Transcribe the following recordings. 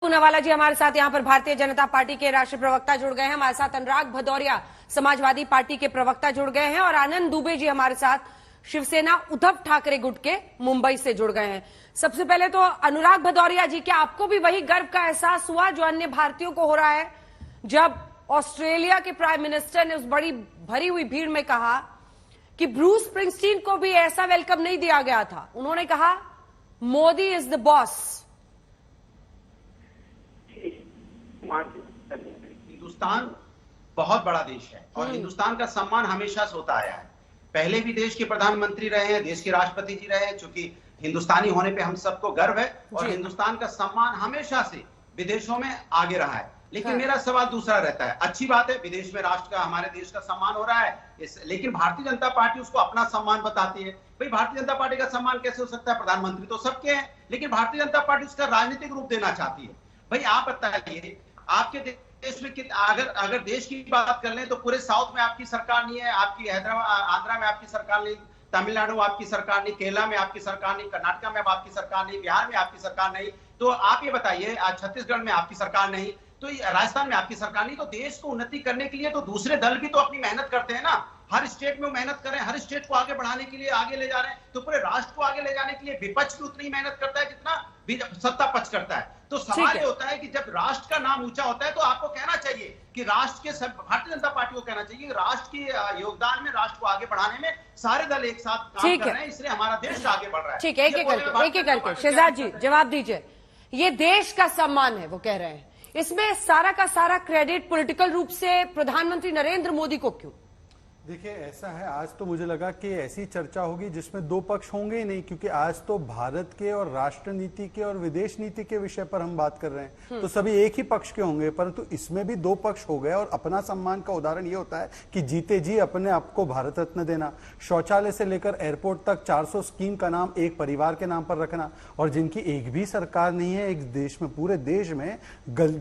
पूनावाला जी हमारे साथ यहाँ पर भारतीय जनता पार्टी के राष्ट्रीय प्रवक्ता जुड़ गए हैं। हमारे साथ अनुराग भदौरिया समाजवादी पार्टी के प्रवक्ता जुड़ गए हैं और आनंद दुबे जी हमारे साथ शिवसेना उद्धव ठाकरे गुट के मुंबई से जुड़ गए हैं। सबसे पहले तो अनुराग भदौरिया जी, क्या आपको भी वही गर्व का एहसास हुआ जो अन्य भारतीयों को हो रहा है जब ऑस्ट्रेलिया के प्राइम मिनिस्टर ने उस बड़ी भरी हुई भीड़ में कहा कि ब्रूस स्प्रिंगस्टीन को भी ऐसा वेलकम नहीं दिया गया था, उन्होंने कहा Modi is the boss. Hindustan बहुत बड़ा देश है और हिंदुस्तान का सम्मान हमेशा से होता आया है। पहले भी देश के प्रधानमंत्री रहे हैं, देश के राष्ट्रपति जी रहे हैं। चूंकि हिंदुस्तानी होने पे हम सबको गर्व है और हिंदुस्तान का सम्मान हमेशा से विदेशों में आगे रहा है। लेकिन मेरा सवाल दूसरा रहता है, अच्छी बात है विदेश में राष्ट्र का, हमारे देश का सम्मान हो रहा है, लेकिन भारतीय जनता पार्टी उसको अपना सम्मान बताती है। भाई भारतीय जनता पार्टी का सम्मान कैसे हो सकता है? प्रधानमंत्री तो सबके हैं, लेकिन भारतीय जनता पार्टी उसका राजनीतिक रूप देना चाहती है। भाई आप बताइए, आपके देश में अगर देश की बात कर लें तो पूरे साउथ में आपकी सरकार नहीं है, आपकी हैदराबाद आंध्रा में आपकी सरकार नहीं, तमिलनाडु में आपकी सरकार नहीं, केरला में आपकी सरकार नहीं, कर्नाटका में आपकी सरकार नहीं, बिहार में आपकी सरकार नहीं। तो आप ये बताइए, आज छत्तीसगढ़ में आपकी सरकार नहीं, तो राजस्थान में आपकी सरकार नहीं। तो देश को उन्नति करने के लिए तो दूसरे दल भी तो अपनी मेहनत करते हैं ना। हर स्टेट में मेहनत कर रहे हैं, हर स्टेट को आगे बढ़ाने के लिए आगे ले जा रहे हैं। तो पूरे राष्ट्र को आगे ले जाने के लिए विपक्ष भी उतनी मेहनत करता है जितना सत्ता पक्ष करता है। तो सवाल ये होता है कि जब राष्ट्र का नाम ऊंचा होता है तो आपको कहना चाहिए कि राष्ट्र के भारतीय जनता पार्टी को कहना चाहिए कि राष्ट्र के योगदान में, राष्ट्र को आगे बढ़ाने में सारे दल एक साथ काम कर रहे हैं, इसलिए हमारा देश आगे बढ़ रहा है। ठीक है, एक एक करके शहजाद जी जवाब दीजिए। ये देश का सम्मान है वो कह रहे हैं, इसमें सारा का सारा क्रेडिट पॉलिटिकल रूप से प्रधानमंत्री नरेंद्र मोदी को क्यों? देखिए ऐसा है, आज तो मुझे लगा कि ऐसी चर्चा होगी जिसमें दो पक्ष होंगे ही नहीं, क्योंकि आज तो भारत के और राष्ट्र नीति के और विदेश नीति के विषय पर हम बात कर रहे हैं, तो सभी एक ही पक्ष के होंगे। परंतु इसमें भी दो पक्ष हो गए और अपना सम्मान का उदाहरण ये होता है कि जीते जी अपने आप को भारत रत्न देना, शौचालय से लेकर एयरपोर्ट तक 400 स्कीम का नाम एक परिवार के नाम पर रखना, और जिनकी एक भी सरकार नहीं है एक देश में, पूरे देश में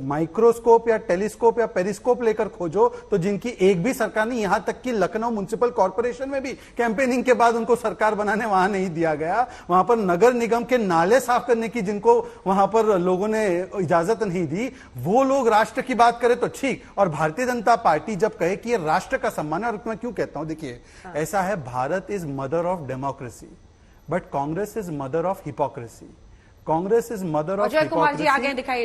माइक्रोस्कोप या टेलीस्कोप या पेरिस्कोप लेकर खोजो तो जिनकी एक भी सरकार नहीं, यहां तक कि लखनऊ म्युनिसिपल कॉर्पोरेशन में भी कैंपेनिंग के बाद उनको सरकार बनाने वहां नहीं दिया गया। वहां पर नगर निगम के नाले साफ करने की जिनको वहां पर लोगों ने इजाजत नहीं दी, वो लोग राष्ट्र की बात करें तो ठीक। और भारतीय जनता पार्टी जब कहे कि ये राष्ट्र का सम्मान है, और मैं क्यों कहता हूं, देखिए ऐसा है, Bharat is mother of democracy but Congress is mother of hypocrisy. Congress is mother of hypocrisy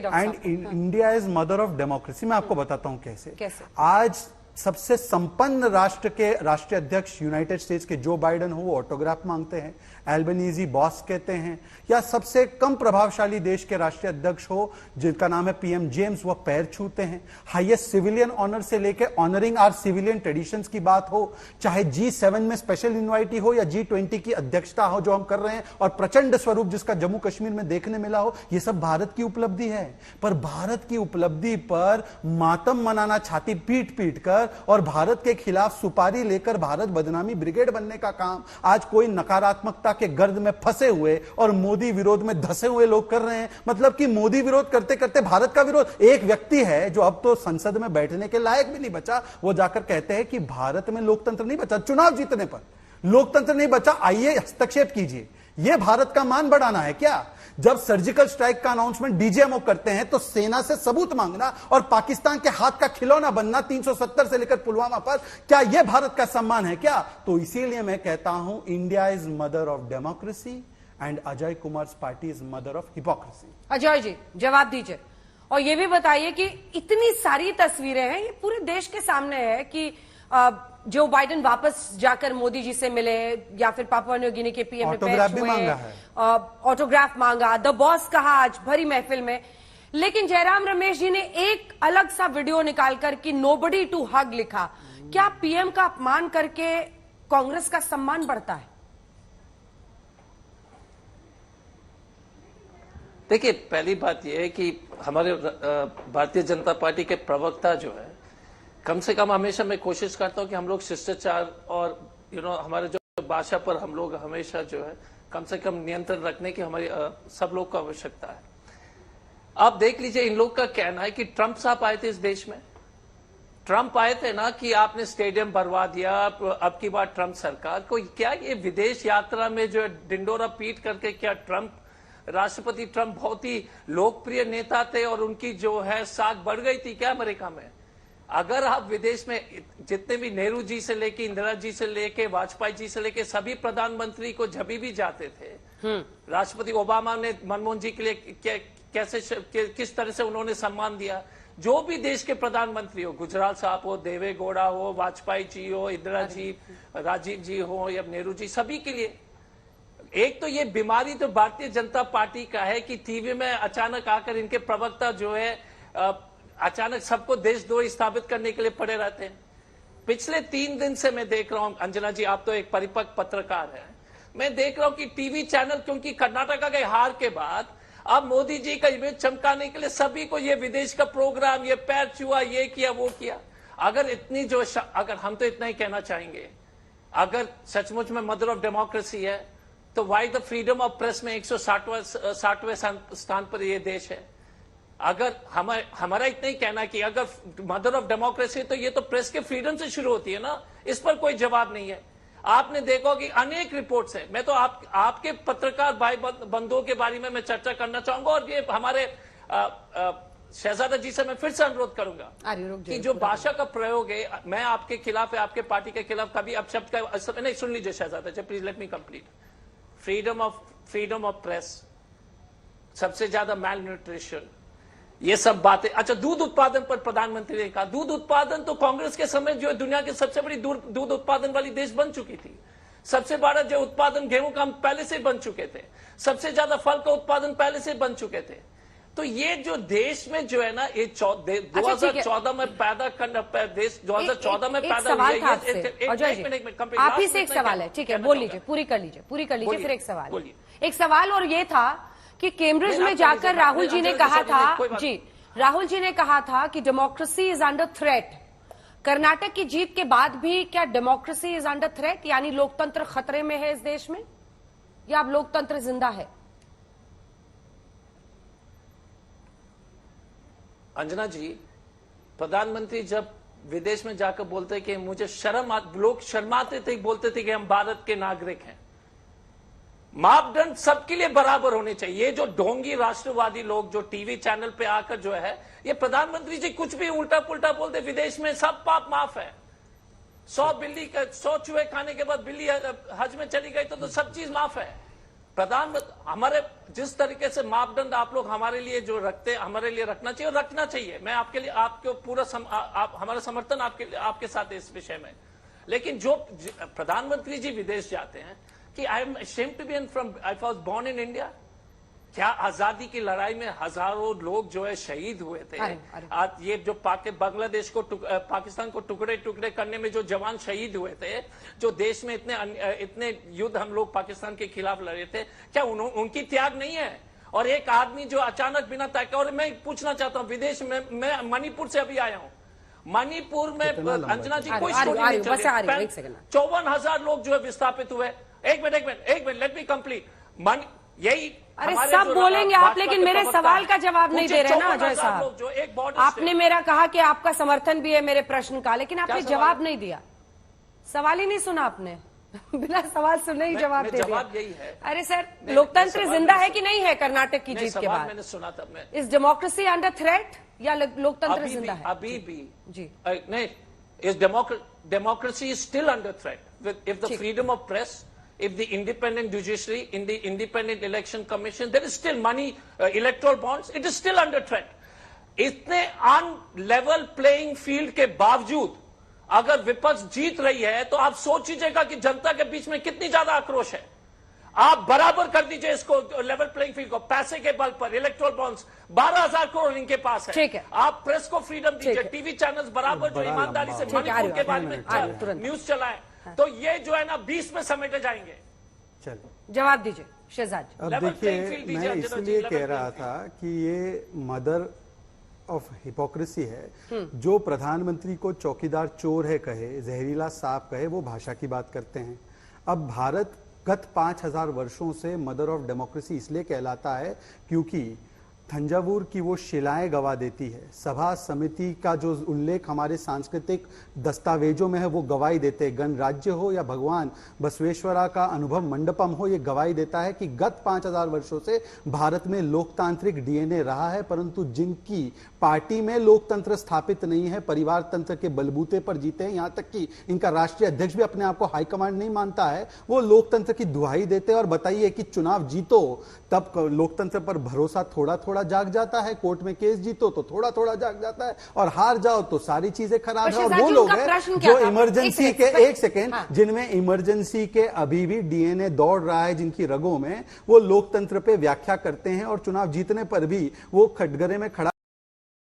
and India is mother of democracy. मैं आपको बताता हूं कैसे। आज सबसे संपन्न राष्ट्र के राष्ट्रीय अध्यक्ष यूनाइटेड स्टेट्स के जो बाइडेन हो, वो ऑटोग्राफ मांगते हैं, एल्बनीजी बॉस कहते हैं, या सबसे कम प्रभावशाली देश के राष्ट्रीय अध्यक्ष हो जिनका नाम है पीएम जेम्स, वह पैर छूते हैं। हाईएस्ट सिविलियन ऑनर से लेकर ऑनरिंग आवर सिविलियन ट्रेडिशंस की बात हो, चाहे G7 में स्पेशल इन्वाइटी हो या G20 की अध्यक्षता हो जो हम कर रहे हैं, और प्रचंड स्वरूप जिसका जम्मू कश्मीर में देखने मिला हो, यह सब भारत की उपलब्धि है। पर भारत की उपलब्धि पर मातम मनाना, छाती पीट पीट कर और भारत के खिलाफ सुपारी लेकर भारत बदनामी ब्रिगेड बनने का काम आज कोई नकारात्मकता के गर्द में फंसे हुए और मोदी विरोध में धसे हुए लोग कर रहे हैं। मतलब कि मोदी विरोध करते करते भारत का विरोध। एक व्यक्ति है जो अब तो संसद में बैठने के लायक भी नहीं बचा, वो जाकर कहते हैं कि भारत में लोकतंत्र नहीं बचा, चुनाव जीतने पर लोकतंत्र नहीं बचा, आइए हस्तक्षेप कीजिए। यह भारत का मान बढ़ाना है क्या? जब सर्जिकल स्ट्राइक का अनाउंसमेंट डीजीएमओ करते हैं तो सेना से सबूत मांगना और पाकिस्तान के हाथ का खिलौना बनना 370 से लेकर पुलवामा पर, क्या यह भारत का सम्मान है क्या? तो इसीलिए मैं कहता हूं India is mother of democracy and Ajay Kumar party is mother of hypocrisy. Ajay ji जवाब दीजिए और यह भी बताइए कि इतनी सारी तस्वीरें हैं, ये पूरे देश के सामने है कि जो बाइडेन वापस जाकर मोदी जी से मिले या फिर पापुआ न्यू गिनी के पीएम ने ऑटोग्राफ भी मांगा है, ऑटोग्राफ मांगा, द बॉस कहा आज भरी महफिल में। लेकिन जयराम रमेश जी ने एक अलग सा वीडियो निकालकर कि नोबडी टू हग लिखा। क्या पीएम का अपमान करके कांग्रेस का सम्मान बढ़ता है? देखिए, पहली बात यह है कि हमारे भारतीय जनता पार्टी के प्रवक्ता जो है, कम से कम हमेशा मैं कोशिश करता हूं कि हम लोग शिष्टाचार और हमारे जो भाषा पर हम लोग हमेशा जो है कम से कम नियंत्रण रखने की हमारी सब लोग को आवश्यकता है। आप देख लीजिए, इन लोग का कहना है कि ट्रंप साहब आए थे इस देश में, ट्रंप आए थे ना कि आपने स्टेडियम भरवा दिया, अब की बार ट्रंप सरकार को क्या ये विदेश यात्रा में जो डिंडोरा पीट करके क्या ट्रंप राष्ट्रपति ट्रंप बहुत ही लोकप्रिय नेता थे और उनकी जो है साख बढ़ गई थी क्या अमेरिका में? अगर आप विदेश में जितने भी नेहरू जी से लेके, इंदिरा जी से लेके, वाजपेयी जी से लेके सभी प्रधानमंत्री को जब भी जाते थे, राष्ट्रपति ओबामा ने मनमोहन जी के लिए कैसे किस तरह से उन्होंने सम्मान दिया। जो भी देश के प्रधानमंत्री हो, गुजराल साहब हो, देवे गौड़ा हो, वाजपेयी जी हो, इंदिरा जी, राजीव जी हो या नेहरू जी, सभी के लिए एक तो ये बीमारी तो भारतीय जनता पार्टी का है कि टीवी में अचानक आकर इनके प्रवक्ता जो है अचानक सबको देशद्रोही स्थापित करने के लिए पड़े रहते हैं। पिछले 3 दिन से मैं देख रहा हूं, अंजना जी आप तो एक परिपक्व पत्रकार हैं, मैं देख रहा हूं कि टीवी चैनल, क्योंकि कर्नाटका के हार के बाद अब मोदी जी का इमेज चमकाने के लिए सभी को ये विदेश का प्रोग्राम, ये पैर छुआ, ये किया, वो किया। अगर इतनी जो अगर हम तो इतना ही कहना चाहेंगे, अगर सचमुच में मदर ऑफ डेमोक्रेसी है तो why the freedom of press में 160वें स्थान पर ये देश है। अगर हमारा इतना ही कहना कि अगर मदर ऑफ डेमोक्रेसी है तो ये तो प्रेस के फ्रीडम से शुरू होती है ना, इस पर कोई जवाब नहीं है। आपने देखा कि अनेक रिपोर्ट्स हैं, मैं तो आपके पत्रकार भाई बंधुओं के बारे में मैं चर्चा करना चाहूंगा और ये हमारे शहजादा जी से मैं फिर से अनुरोध करूंगा कि जो भाषा का प्रयोग है, मैं आपके खिलाफ है, आपके पार्टी के खिलाफ कभी अब शब्द का नहीं, सुन लीजिए शहजादा जी, please let me complete. Freedom of press, सबसे ज्यादा मैल न्यूट्रिशन, ये सब बातें। अच्छा, दूध उत्पादन पर प्रधानमंत्री ने कहा, दूध उत्पादन तो कांग्रेस के समय जो दुनिया की सबसे बड़ी दूध उत्पादन वाली देश बन चुकी थी। सबसे बड़ा जो उत्पादन गेहूं का हम पहले से बन चुके थे, सबसे ज्यादा फल का उत्पादन पहले से बन चुके थे। तो ये जो देश में जो है ना, ये 2014 में पैदा करना, देश 2014 में पैदा हुआ है। आप ही से एक सवाल है, ठीक है, बोल लीजिए, पूरी कर लीजिए, फिर एक सवाल, एक सवाल और ये था कि कैम्ब्रिज में जाकर राहुल जी ने कहा था, जी राहुल जी ने कहा था कि democracy is under threat. Karnataka की जीत के बाद भी क्या डेमोक्रेसी इज अंडर थ्रेट, यानी लोकतंत्र खतरे में है इस देश में, या अब लोकतंत्र जिंदा है? अंजना जी, प्रधानमंत्री जब विदेश में जाकर बोलते कि मुझे लोग शर्माते थे, बोलते थे कि हम भारत के नागरिक हैं। मापदंड सबके लिए बराबर होने चाहिए। ये जो ढोंगी राष्ट्रवादी लोग जो टीवी चैनल पे आकर जो है, ये प्रधानमंत्री जी कुछ भी उल्टा पुल्टा बोलते, विदेश में सब पाप माफ है। 100 चूहे खाने के बाद बिल्ली हज में चली गई तो सब चीज माफ है। प्रधानमंत्री हमारे जिस तरीके से मापदंड आप लोग हमारे लिए जो रखते हैं, हमारे लिए रखना चाहिए और रखना चाहिए। मैं आपके लिए आपको पूरा हमारा समर्थन आपके साथ है इस विषय में। लेकिन जो प्रधानमंत्री जी विदेश जाते हैं कि I am ashamed to be from, I was born in India। क्या आजादी की लड़ाई में हजारों लोग जो है शहीद हुए थे। आज ये जो बांग्लादेश को पाकिस्तान को टुकड़े टुकड़े करने में जो जवान शहीद हुए थे, जो देश में इतने युद्ध हम लोग पाकिस्तान के खिलाफ लड़े थे, क्या उनकी त्याग नहीं है? और एक आदमी जो अचानक बिना त्याग, और मैं पूछना चाहता हूँ, विदेश में मैं मणिपुर से अभी आया हूँ, मणिपुर में अंजना जी कोई स्टोरी नहीं चल रही, 54,000 लोग जो है विस्थापित हुए। एक मिनट, लेट मी कंप्लीट। यही अरे सब बोलेंगे आप, लेकिन मेरे सवाल का जवाब नहीं दे रहे ना अजय साहब। आपने मेरा कहा कि आपका समर्थन भी है मेरे प्रश्न का, लेकिन आपने जवाब नहीं दिया, सवाल ही नहीं सुना आपने। बिना सवाल सुने ही जवाब दे दिया। यही है। अरे सर, लोकतंत्र जिंदा है कि नहीं है कर्नाटक की जीत के बाद? मैंने सुना था। इज डेमोक्रेसी अंडर थ्रेट या लोकतंत्र जिंदा है? अभी भी जी नहीं, is democracy is still under threat. If the freedom of press, if the independent judiciary, in the independent election commission, there is still money, electoral bonds, it is still under threat. इतने अनलेवल playing field के बावजूद अगर विपक्ष जीत रही है तो आप सोच लीजिएगा कि जनता के बीच में कितनी ज्यादा आक्रोश है। आप बराबर कर दीजिए इसको, लेवल प्लेइंग फील्ड को, पैसे के बल पर इलेक्टोरल बॉन्ड्स 12,000 करोड़ इनके पास है। ठीक है, आप प्रेस को फ्रीडम दीजिए, टीवी चैनल्स बराबर जो ईमानदारी से मणिपुर के बारे में न्यूज चलाएं, तो ये जो है ना 20 में समेटे जाएंगे। चलिए जवाब दीजिए शहजाद। अब देखिए, मैं इसलिए कह रहा था कि ये मदर ऑफ हिपोक्रेसी है। जो प्रधानमंत्री को चौकीदार चोर है कहे, जहरीला सांप कहे, वो भाषा की बात करते हैं। अब भारत गत 5,000 वर्षों से मदर ऑफ डेमोक्रेसी इसलिए कहलाता है क्योंकि थंजावुर की वो शिलाएं गवा देती है, सभा समिति का जो उल्लेख हमारे सांस्कृतिक दस्तावेजों में है वो गवाही देते हैं। गणराज्य हो या भगवान बसवेश्वरा का अनुभव मंडपम हो, ये गवाही देता है कि गत 5000 वर्षों से भारत में लोकतांत्रिक डीएनए रहा है, परंतु जिनकी पार्टी में लोकतंत्र स्थापित नहीं है, परिवार तंत्र के बलबूते पर जीते हैं, यहां तक कि इनका राष्ट्रीय अध्यक्ष भी अपने आप को हाईकमांड नहीं मानता है, वो लोकतंत्र की दुहाई देते हैं। और बताइए कि चुनाव जीतो तब लोकतंत्र पर भरोसा थोड़ा थोड़ा जाग जाता है, कोर्ट में केस जीतो तो थोड़ा थोड़ा जाग जाता है, और हार जाओ तो सारी चीजें खराब है। और वो लोग हैं जो इमरजेंसी के, एक सेकेंड, जिनमें इमरजेंसी के अभी भी डीएनए दौड़ रहा है जिनकी रगों में, वो लोकतंत्र पे व्याख्या करते हैं और चुनाव जीतने पर भी वो खटगरे में खड़ा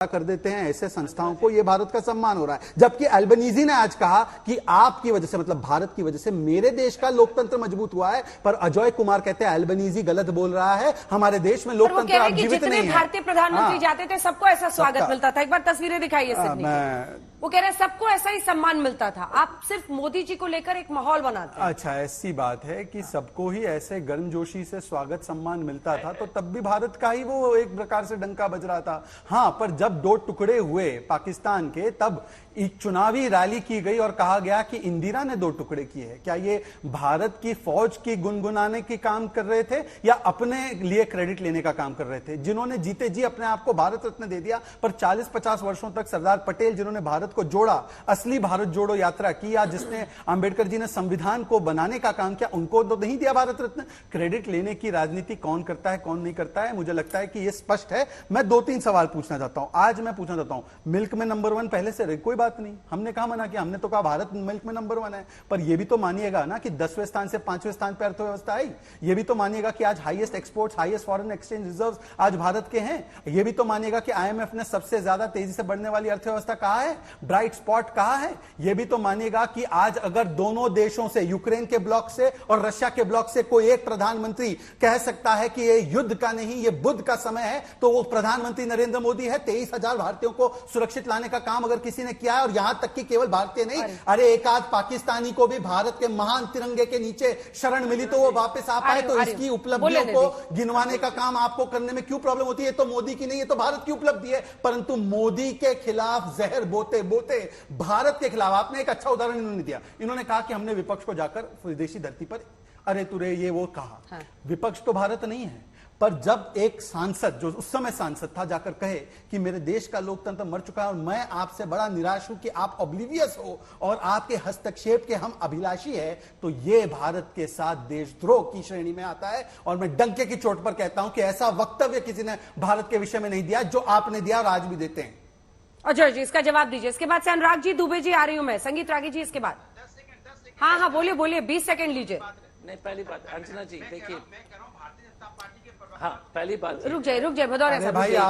कर देते हैं ऐसे संस्थाओं को। ये भारत का सम्मान हो रहा है। जबकि अल्बनीजी ने आज कहा कि आपकी वजह से, मतलब भारत की वजह से मेरे देश का लोकतंत्र मजबूत हुआ है, पर अजय कुमार कहते हैं अल्बनीजी गलत बोल रहा है, हमारे देश में लोकतंत्र अब जीवित नहीं है। भारतीय प्रधानमंत्री जाते थे सबको ऐसा स्वागत मिलता था। एक बार तस्वीरें दिखाइए सिडनी की। वो कह रहे हैं सबको ऐसा ही सम्मान मिलता था, आप सिर्फ मोदी जी को लेकर एक माहौल बनाते हैं। अच्छा, ऐसी बात है कि सबको ही ऐसे गर्मजोशी से स्वागत सम्मान मिलता था तो तब भी भारत का ही वो एक प्रकार से डंका बज रहा था। हाँ, पर जब 2 टुकड़े हुए पाकिस्तान के, तब एक चुनावी रैली की गई और कहा गया कि इंदिरा ने 2 टुकड़े किए हैं। क्या ये भारत की फौज की गुनगुनाने की काम कर रहे थे या अपने लिए क्रेडिट लेने का काम कर रहे थे? जिन्होंने जीते जी अपने आप को भारत रत्न दे दिया, पर 40-50 वर्षों तक सरदार पटेल जिन्होंने भारत को जोड़ा, असली भारत जोड़ो यात्रा की, या जिसने अंबेडकर जी ने संविधान को बनाने का काम किया, उनको तो नहीं दिया भारत रत्न। क्रेडिट लेने की राजनीति कौन करता है कौन नहीं करता है, मुझे लगता है कि यह स्पष्ट है। मैं 2-3 सवाल पूछना चाहता हूं। आज मैं पूछना चाहता हूं, मिल्क में नंबर 1 पहले से कोई बात नहीं, हमने कहा मना किया, हमने तो कहा भारत मिल्क में नंबर 1 है, पर यह भी तो मानिएगा ना कि 10वें स्थान से 5वें स्थान पर अर्थव्यवस्था आई। यह भी तो मानिएगा कि आज highest exports, highest foreign exchange reserves आज भारत के हैं। यह भी तो मानिएगा कि आईएमएफ ने सबसे ज्यादा तेजी से बढ़ने वाली अर्थव्यवस्था कहा है, ब्राइट स्पॉट कहा है। यह भी तो मानिएगा कि आज अगर दोनों देशों से, यूक्रेन के ब्लॉक से और रशिया के ब्लॉक से, कोई एक प्रधानमंत्री कह सकता है कि यह युद्ध का नहीं, यह बुद्ध का समय है, तो वो प्रधानमंत्री नरेंद्र मोदी है। 23,000 भारतीयों को सुरक्षित लाने का काम अगर किसी ने किया है, और यहां तक कि केवल भारतीय नहीं, अरे एक आध पाकिस्तानी को भी भारत के महान तिरंगे के नीचे शरण मिली तो वो वापस आ पाए, तो इसकी उपलब्धियों को गिनवाने का काम आपको करने में क्यों प्रॉब्लम होती है? तो मोदी की नहीं, है तो भारत की उपलब्धि है। परंतु मोदी के खिलाफ जहर बोते बोते भारत के खिलाफ, आपने एक अच्छा उदाहरण इन्होंने दिया, इन्होंने कहा कि हमने विपक्ष को जाकर विदेशी धरती पर अरे तुरे ये वो कहा। हाँ। विपक्ष तो भारत नहीं है, पर जब एक सांसद, जो उस समय सांसद था, जाकर कहे कि मेरे देश का लोकतंत्र मर चुका है और मैं आपसे बड़ा निराश हूं कि आप ऑब्लिवियस हो और आपके हस्तक्षेप के हम अभिलाषी है, तो यह भारत के साथ देशद्रोह की श्रेणी में आता है। और मैं डंके की चोट पर कहता हूं कि ऐसा वक्तव्य किसी ने भारत के विषय में नहीं दिया जो आपने दिया और आज भी देते हैं। अजय जी, इसका जवाब दीजिए। इसके बाद से अनुराग जी, दुबे जी आ रही हूं मैं, संगीत रागी जी इसके बाद। 10 सेकंड। हाँ हाँ, बोलिए बोलिए, 20 सेकंड लीजिए। नहीं, पहली बात अंजना जी देखिए, मैं कह रहा हूं भारतीय जनता पार्टी के, हाँ पहली बात रुक जाइए भदौरिया साहब।